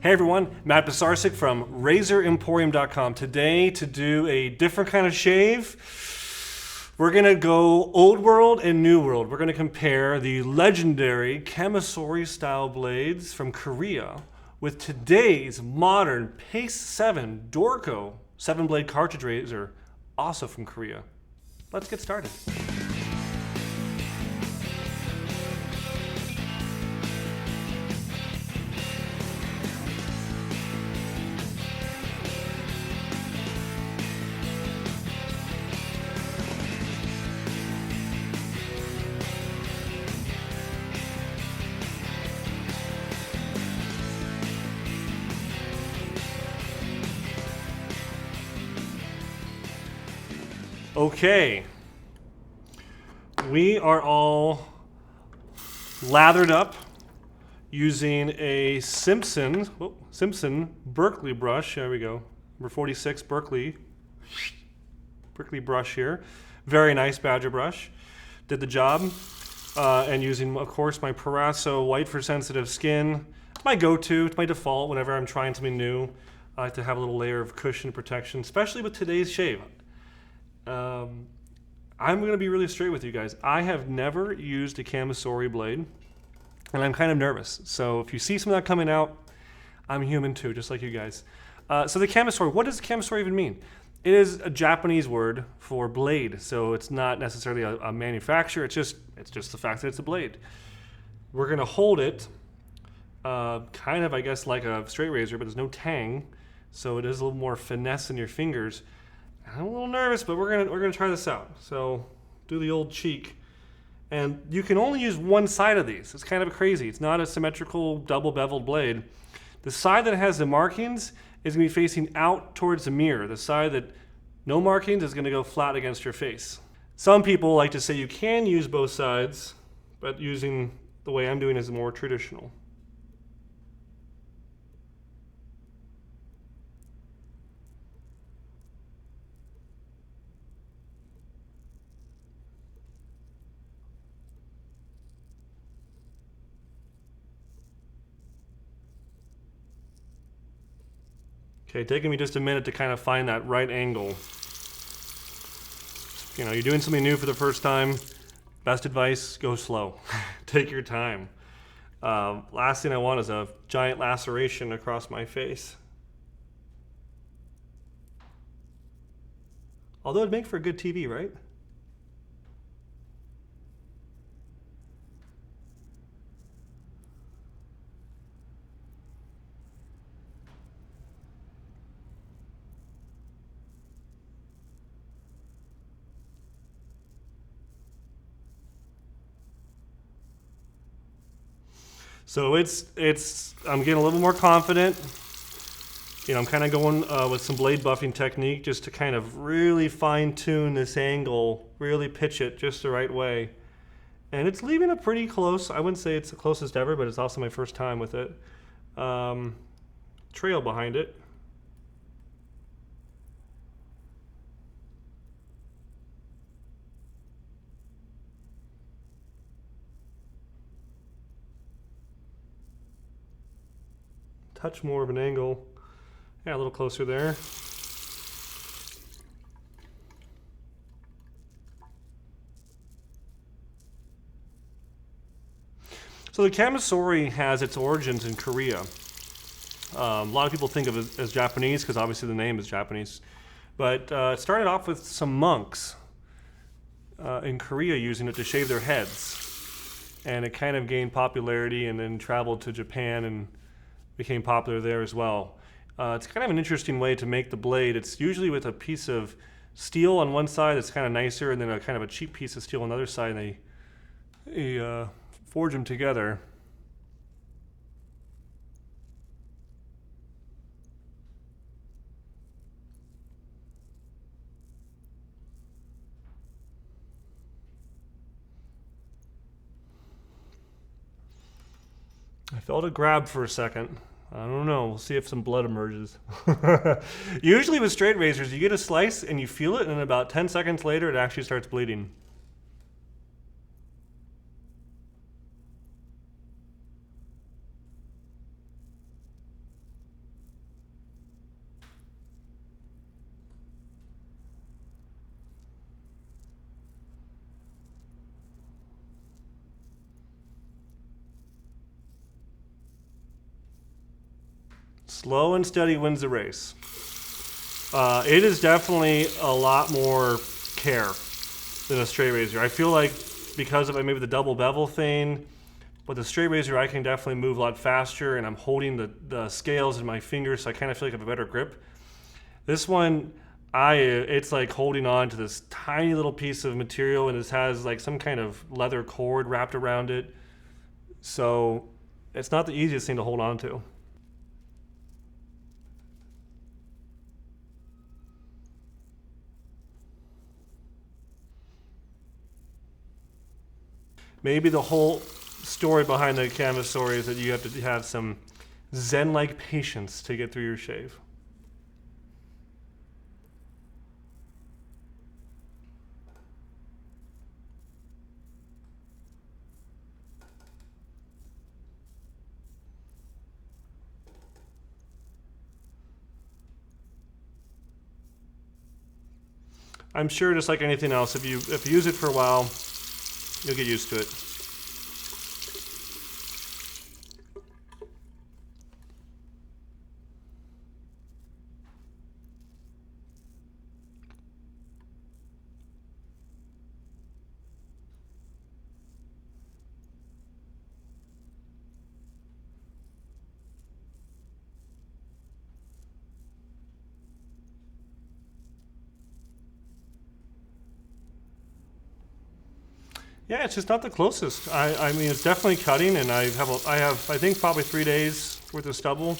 Hey everyone, Matt Pisarcik from RazorEmporium.com. Today, to do a different kind of shave, we're gonna go old world and new world. We're gonna compare the legendary Kamisori style blades from Korea with today's modern Pace 7 Dorco 7-blade cartridge razor, also from Korea. Let's get started. Okay, we are all lathered up using a Simpson Berkeley brush. There we go, number 46 Berkeley brush here. Very nice Badger brush. Did the job, and using, of course, my Parasso white for sensitive skin. My go-to, it's my default whenever I'm trying something new. I like to have a little layer of cushion and protection, especially with today's shave. I'm going to be really straight with you guys. I have never used a Kamisori blade, and I'm kind of nervous. So if you see some of that coming out, I'm human too, just like you guys. So the Kamisori, what does Kamisori even mean? It is a Japanese word for blade, so it's not necessarily a manufacturer. It's just the fact that it's a blade. We're going to hold it, kind of, I guess, like a straight razor, but there's no tang, so it is a little more finesse in your fingers. I'm a little nervous, but we're gonna try this out. So do the old cheek, and you can only use one side of these. It's kind of crazy. It's not a symmetrical double beveled blade. The side that has the markings is gonna be facing out towards the mirror. The side that no markings is gonna go flat against your face. Some people like to say you can use both sides, but using the way I'm doing is more traditional. Okay, taking me just a minute to kind of find that right angle. You know, you're doing something new for the first time. Best advice, go slow. Take your time. Last thing I want is a giant laceration across my face. Although it'd make for a good TV, right? So I'm getting a little more confident. You know, I'm kind of going with some blade buffing technique just to kind of really fine tune this angle, really pitch it just the right way. And it's leaving it pretty close. I wouldn't say it's the closest ever, but it's also my first time with it. Trail behind it. Touch more of an angle. Yeah, a little closer there. So the Kamisori has its origins in Korea. A lot of people think of it as Japanese because obviously the name is Japanese. But it started off with some monks in Korea using it to shave their heads. And it kind of gained popularity and then traveled to Japan and became popular there as well. It's kind of an interesting way to make the blade. It's usually with a piece of steel on one side that's kind of nicer, and then a kind of a cheap piece of steel on the other side, and they forge them together. I felt a grab for a second. I don't know. We'll see if some blood emerges. Usually with straight razors, you get a slice and you feel it, and about 10 seconds later, it actually starts bleeding. Slow and steady wins the race. It is definitely a lot more care than a straight razor. I feel like because of maybe the double bevel thing, with a straight razor I can definitely move a lot faster, and I'm holding the scales in my fingers, so I kind of feel like I have a better grip. This one, it's like holding on to this tiny little piece of material, and it has like some kind of leather cord wrapped around it. So it's not the easiest thing to hold on to. Maybe the whole story behind the Kamisori is that you have to have some Zen-like patience to get through your shave. I'm sure, just like anything else, if you use it for a while, you'll get used to it. Yeah, it's just not the closest. I mean, it's definitely cutting, and I think probably 3 days worth of stubble.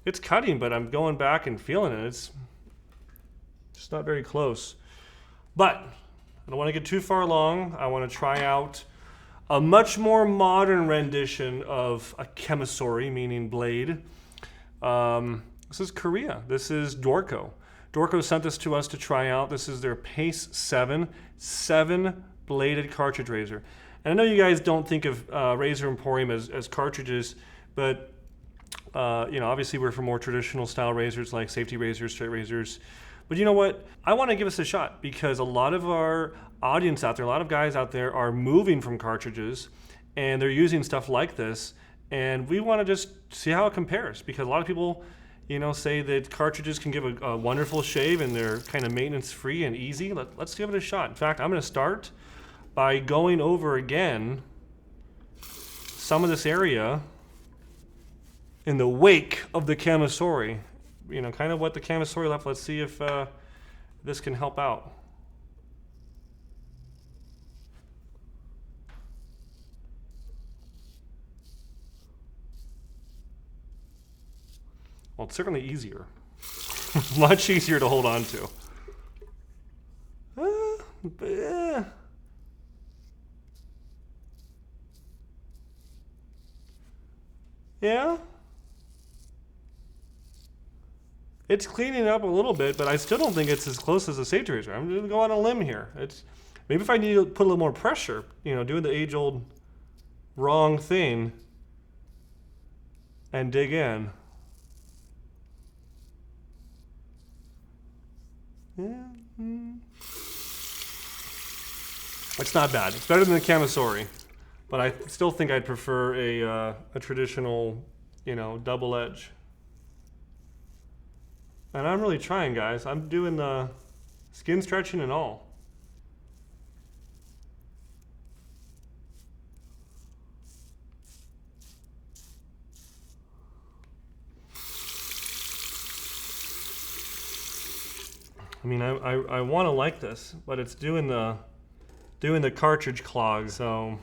It's cutting, but I'm going back and feeling it. It's just not very close. But I don't want to get too far along. I want to try out a much more modern rendition of a Kamisori, meaning blade. This is Korea. This is Dorco. Dorco sent this to us to try out. This is their Pace 7 bladed cartridge razor. And I know you guys don't think of Razor Emporium as cartridges, but you know, obviously we're for more traditional style razors like safety razors, straight razors. But you know what? I want to give us a shot, because a lot of our audience out there, a lot of guys out there are moving from cartridges, and they're using stuff like this, and we want to just see how it compares, because a lot of people, you know, say that cartridges can give a wonderful shave and they're kind of maintenance free and easy. Let's give it a shot. In fact, I'm going to start by going over again some of this area in the wake of the Kamisori. You know, kind of what the Kamisori left. Let's see if this can help out. Well, it's certainly easier. Much easier to hold on to. Yeah. It's cleaning up a little bit, but I still don't think it's as close as a safety razor. I'm going to go on a limb here. Maybe if I need to put a little more pressure, you know, doing the age-old wrong thing and dig in. Yeah. It's not bad. It's better than the Kamisori, but I still think I'd prefer a traditional, you know, double edge. And I'm really trying, guys. I'm doing the skin stretching and all. I mean, I want to like this, but it's doing the cartridge clog, so.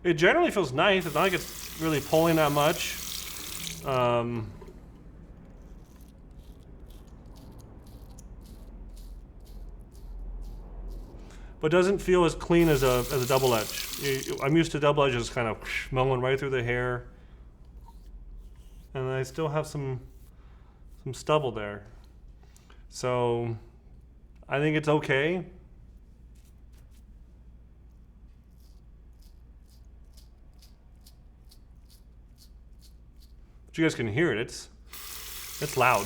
It generally feels nice. It's not like it's really pulling that much. But doesn't feel as clean as a double edge. I'm used to double edges kind of mowing right through the hair. And I still have some stubble there. So I think it's okay. But you guys can hear it. It's loud.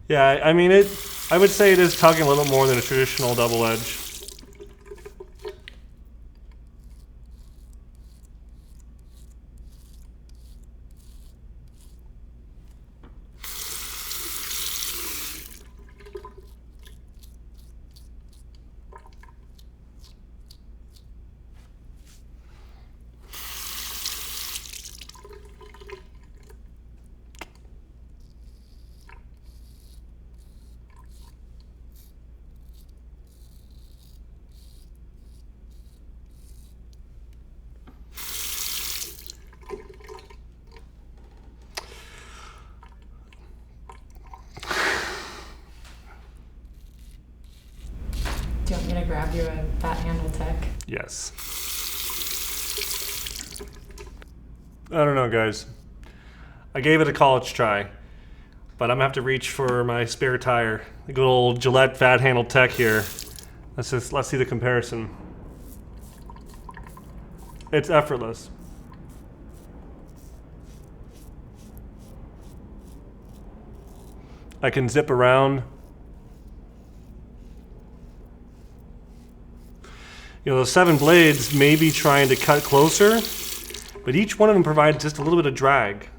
Yeah, I mean, I would say it is tugging a little more than a traditional double edge. Do you want me to grab you a fat handle tech? Yes. I don't know, guys. I gave it a college try, but I'm gonna have to reach for my spare tire. The good old Gillette fat handle tech here. Let's see the comparison. It's effortless. I can zip around. You know, those 7 blades may be trying to cut closer, but each one of them provides just a little bit of drag.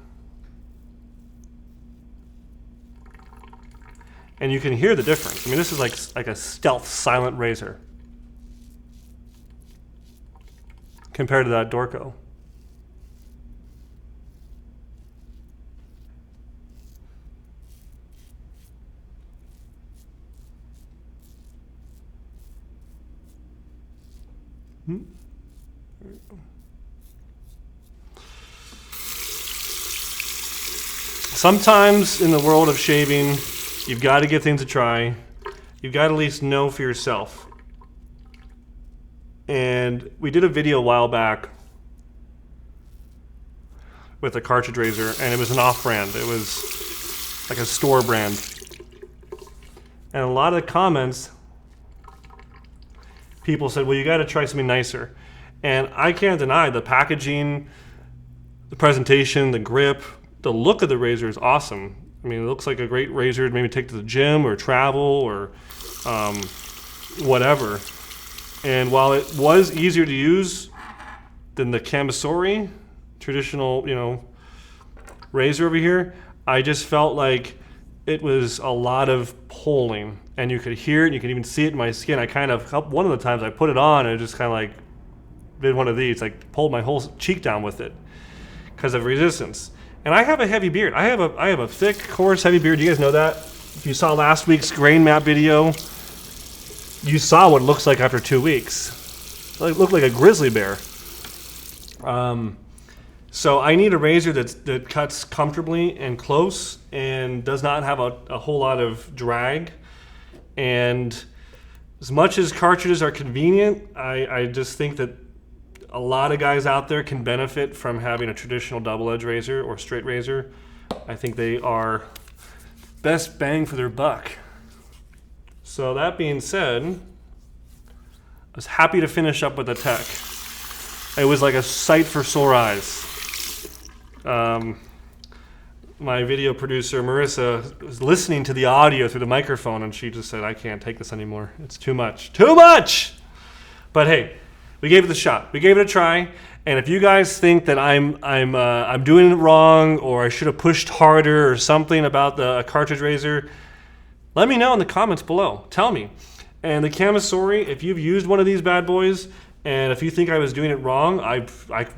And you can hear the difference. I mean, this is like a stealth silent razor compared to that Dorco. Sometimes in the world of shaving, you've got to give things a try. You've got to at least know for yourself. And we did a video a while back with a Cartridge razor, and it was an off-brand. It was like a store brand. And a lot of the comments, people said, well, you got to try something nicer. And I can't deny the packaging, the presentation, the grip, the look of the razor is awesome. I mean, it looks like a great razor to maybe take to the gym or travel or whatever. And while it was easier to use than the Kamisori, traditional, razor over here, I just felt like it was a lot of pulling. And you could hear it, and you could even see it in my skin. One of the times I put it on, and it just kind of like did one of these, like pulled my whole cheek down with it because of resistance. And I have a heavy beard. I have a thick, coarse, heavy beard. You guys know that? If you saw last week's grain map video, you saw what it looks like after 2 weeks. It looked like a grizzly bear. So I need a razor that cuts comfortably and close and does not have a whole lot of drag. And as much as cartridges are convenient, I just think that a lot of guys out there can benefit from having a traditional double edge razor or straight razor. I think they are best bang for their buck. So that being said, I was happy to finish up with the tech. It was like a sight for sore eyes. My video producer, Marissa, was listening to the audio through the microphone, and she just said, I can't take this anymore. It's too much. Too much! But hey, we gave it a shot. We gave it a try. And if you guys think that I'm doing it wrong, or I should have pushed harder or something about the cartridge razor, let me know in the comments below. Tell me. And the Kamisori, if you've used one of these bad boys, and if you think I was doing it wrong, I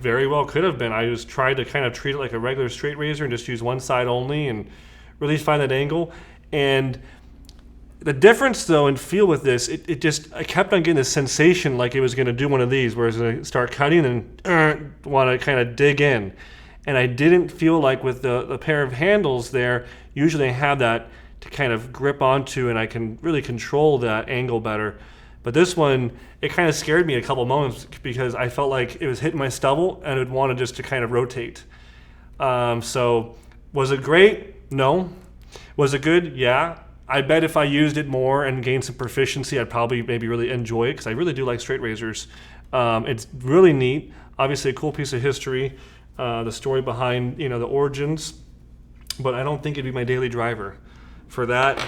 very well could have been. I just tried to kind of treat it like a regular straight razor and just use one side only and really find that angle. And the difference, though, in feel with this, I kept on getting this sensation like it was going to do one of these, where it's going to start cutting and want to kind of dig in. And I didn't feel like with the pair of handles there, usually I have that to kind of grip onto, and I can really control that angle better. But this one, it kind of scared me a couple moments because I felt like it was hitting my stubble and it would want to just to kind of rotate. So was it great? No. Was it good? Yeah. I bet if I used it more and gained some proficiency, I'd probably maybe really enjoy it because I really do like straight razors. It's really neat. Obviously a cool piece of history, the story behind the origins, but I don't think it'd be my daily driver. for that.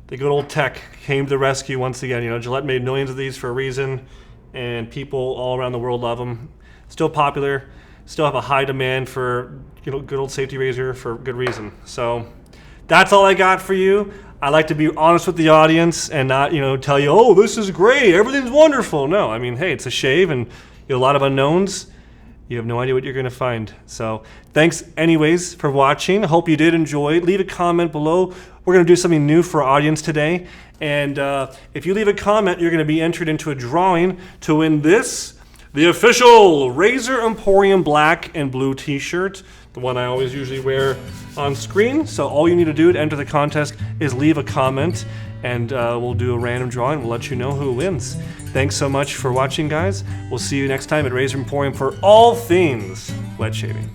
The good old tech came to the rescue once again. You know, Gillette made millions of these for a reason, and people all around the world love them. Still popular, still have a high demand for, you know, good old safety razor for good reason. So that's all I got for you. I like to be honest with the audience and not, you know, tell you, oh, this is great, everything's wonderful. No, I mean, hey, it's a shave and you know, a lot of unknowns. You have no idea what you're going to find. So thanks anyways for watching. I hope you did enjoy. Leave a comment below. We're going to do something new for our audience today. And if you leave a comment, you're going to be entered into a drawing to win this, the official Razor Emporium black and blue t-shirt, the one I always usually wear on screen. So all you need to do to enter the contest is leave a comment, and we'll do a random drawing. We'll let you know who wins. Thanks so much for watching, guys. We'll see you next time at Razor Emporium for all things wet shaving.